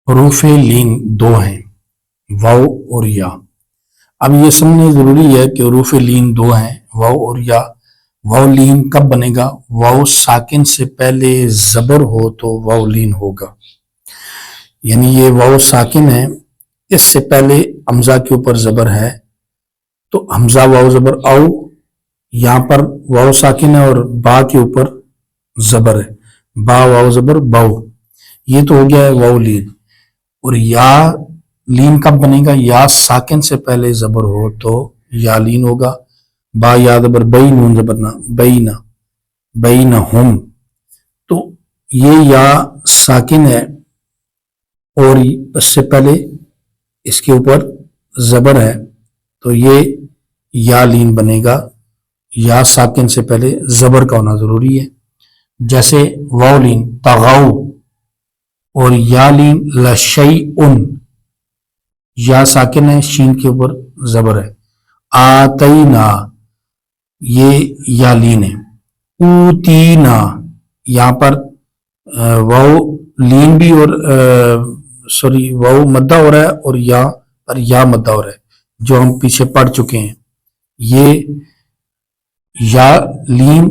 حروف لین دو ہیں، واو اور یا۔ اب یہ سمجھنا ضروری ہے کہ حروف لین دو ہیں، واو اور یا۔ واو لین کب بنے گا؟ واو ساکن سے پہلے زبر ہو تو واو لین ہوگا، یعنی یہ واو ساکن ہے، اس سے پہلے حمزہ کے اوپر زبر ہے تو حمزہ واو زبر او، یہاں پر واو ساکن ہے اور با کے اوپر زبر ہے، با واو زبر باؤ، یہ تو ہو گیا ہے واو لین۔ اور یا لین کب بنے گا؟ یا ساکن سے پہلے زبر ہو تو یا لین ہوگا، با یا زبر بئی، نون زبر نہ، بینا، بینا ہم۔ تو یہ یا ساکن ہے اور اس سے پہلے اس کے اوپر زبر ہے تو یہ یا لین بنے گا، یا ساکن سے پہلے زبر کا ہونا ضروری ہے۔ جیسے واو لین تغاؤ اور یا لین لشیئن، یا ساکن ہے، شین کے اوپر زبر ہے۔ آتینا، یہ یا لین ہے۔ اوتینا، یہاں پر واو لین بھی اور واو مدہ ہو رہا ہے اور یا پر یا مدہ ہو رہا ہے، جو ہم پیچھے پڑھ چکے ہیں۔ یہ یا لین